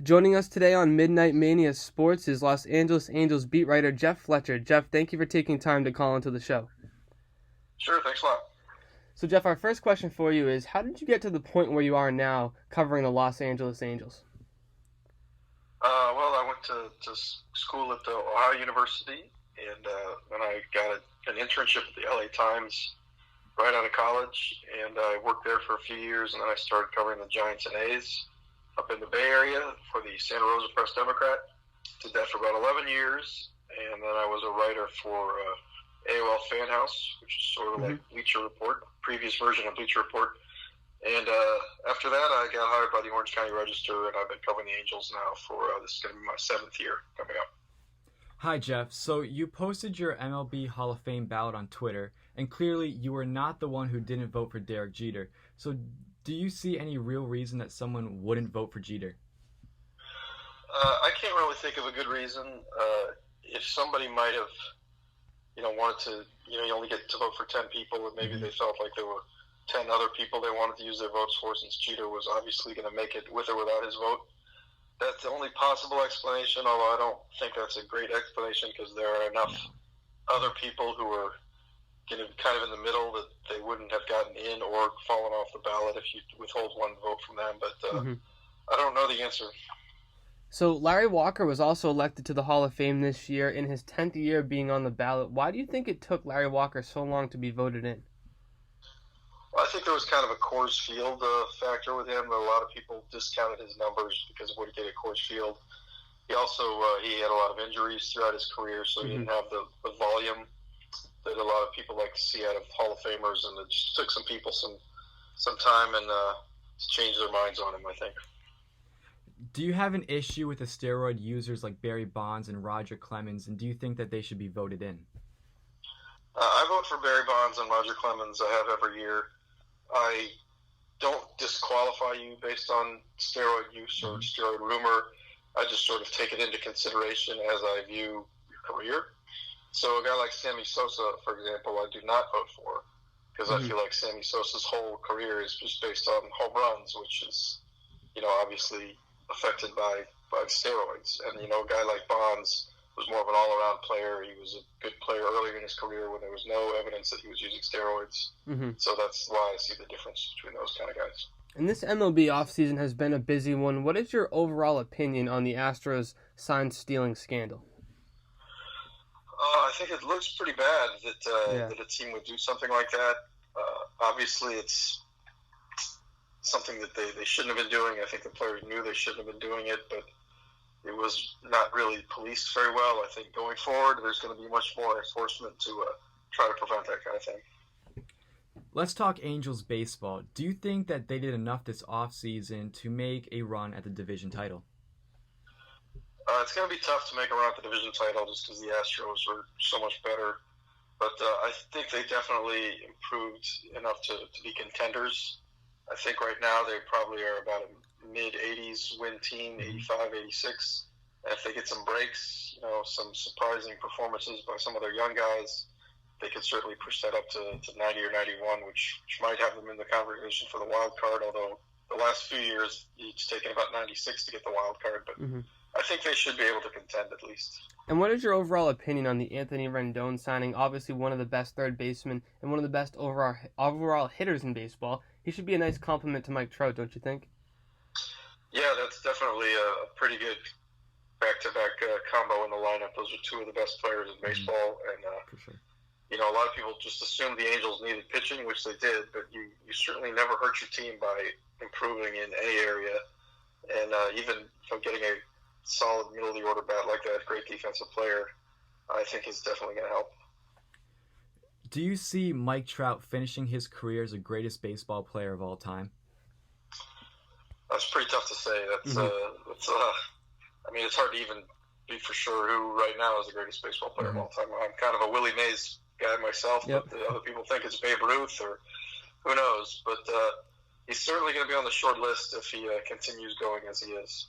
Joining us today on Midnight Mania Sports is Los Angeles Angels beat writer Jeff Fletcher. Jeff, thank you for taking time to call into the show. Sure, thanks a lot. So, Jeff, our first question for you is, how did you get to the point where you are now covering the Los Angeles Angels? Well, I went to school at the Ohio University, and then I got an internship at the LA Times right out of college, and I worked there for a few years, and then I started covering the Giants and A's up in the Bay Area for the Santa Rosa Press-Democrat. Did that for about 11 years, and then I was a writer for AOL Fan House, which is sort of like Bleacher Report, previous version of Bleacher Report. And after that, I got hired by the Orange County Register, and I've been covering the Angels now for, this is going to be my 7th year coming up. Hi, Jeff. So you posted your MLB Hall of Fame ballot on Twitter, and clearly you were not the one who didn't vote for Derek Jeter. So do you see any real reason that someone wouldn't vote for Jeter? I can't really think of a good reason. If somebody might have, wanted to, you only get to vote for 10 people, and maybe they felt like there were 10 other people they wanted to use their votes for, since Jeter was obviously going to make it with or without his vote. That's the only possible explanation, although I don't think that's a great explanation, because there are enough other people who are kind of in the middle that they wouldn't have gotten in or fallen off the ballot if you withhold one vote from them. But I don't know the answer. So Larry Walker was also elected to the Hall of Fame this year in his 10th year being on the ballot. Why do you think it took Larry Walker so long to be voted in? Well, I think there was kind of a Coors Field factor with him. A lot of people discounted his numbers because of what he did at Coors Field. He also he had a lot of injuries throughout his career, so he didn't have the volume that a lot of people like to see out of Hall of Famers, and it just took some people some time and to change their minds on him, I think. Do you have an issue with the steroid users like Barry Bonds and Roger Clemens, and do you think that they should be voted in? I vote for Barry Bonds and Roger Clemens. I have every year. I don't disqualify you based on steroid use or steroid rumor. I just sort of take it into consideration as I view your career. So a guy like Sammy Sosa, for example, I do not vote for, because I feel like Sammy Sosa's whole career is just based on home runs, which is, obviously affected by steroids. And, a guy like Bonds was more of an all-around player. He was a good player earlier in his career when there was no evidence that he was using steroids. So that's why I see the difference between those kind of guys. And this MLB offseason has been a busy one. What is your overall opinion on the Astros sign-stealing scandal? I think it looks pretty bad that a team would do something like that. Obviously, it's something that they shouldn't have been doing. I think the players knew they shouldn't have been doing it, but it was not really policed very well. I think going forward, there's going to be much more enforcement to try to prevent that kind of thing. Let's talk Angels baseball. Do you think that they did enough this offseason to make a run at the division title? It's going to be tough to make a run at the division title just because the Astros are so much better. But I think they definitely improved enough to be contenders. I think right now they probably are about a mid-80s win team, 85, 86. And if they get some breaks, some surprising performances by some of their young guys, they could certainly push that up to 90 or 91, which might have them in the conversation for the wild card, although the last few years it's taken about 96 to get the wild card. But I think they should be able to contend at least. And what is your overall opinion on the Anthony Rendon signing? Obviously one of the best third basemen and one of the best overall hitters in baseball. He should be a nice compliment to Mike Trout, don't you think? Yeah, that's definitely a pretty good back-to-back combo in the lineup. Those are two of the best players in baseball. And, For sure. a lot of people just assumed the Angels needed pitching, which they did, but you certainly never hurt your team by improving in any area. And even getting a solid middle-of-the-order bat like that, great defensive player, I think is definitely going to help. Do you see Mike Trout finishing his career as the greatest baseball player of all time? That's pretty tough to say. It's hard to even be for sure who right now is the greatest baseball player of all time. I'm kind of a Willie Mays guy myself, but the other people think it's Babe Ruth or who knows. But he's certainly going to be on the short list if he continues going as he is.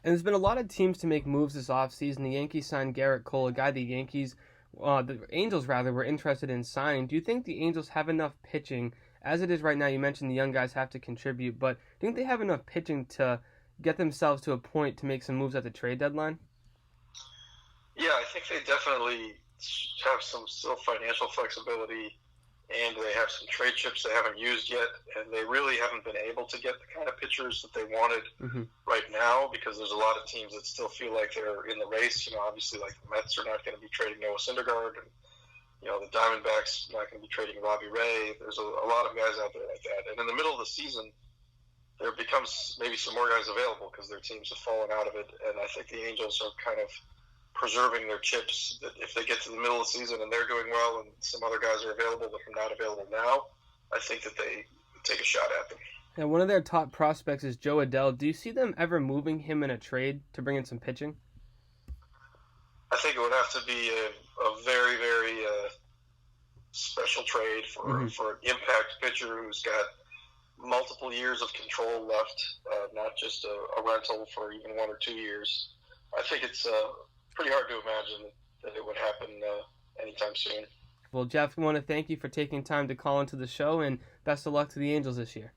And there's been a lot of teams to make moves this offseason. The Yankees signed Garrett Cole, a guy the Angels were interested in signing. Do you think the Angels have enough pitching? As it is right now, you mentioned the young guys have to contribute, but do you think they have enough pitching to get themselves to a point to make some moves at the trade deadline? Yeah, I think they definitely have some still financial flexibility, and they have some trade chips they haven't used yet, and they really haven't been able to get the kind of pitchers that they wanted right now, because there's a lot of teams that still feel like they're in the race. Obviously, like the Mets are not going to be trading Noah Syndergaard, and the Diamondbacks not going to be trading Robbie Ray. There's a lot of guys out there like that, and in the middle of the season, there becomes maybe some more guys available because their teams have fallen out of it, and I think the Angels are kind of preserving their chips, that if they get to the middle of the season and they're doing well and some other guys are available that are not available now, I think that they take a shot at them. And one of their top prospects is Joe Adell. Do you see them ever moving him in a trade to bring in some pitching? I think it would have to be a very, very special trade for an impact pitcher who's got multiple years of control left, not just a rental for even 1 or 2 years. I think it's pretty hard to imagine that it would happen anytime soon. Well, Jeff, I want to thank you for taking time to call into the show, and best of luck to the Angels this year.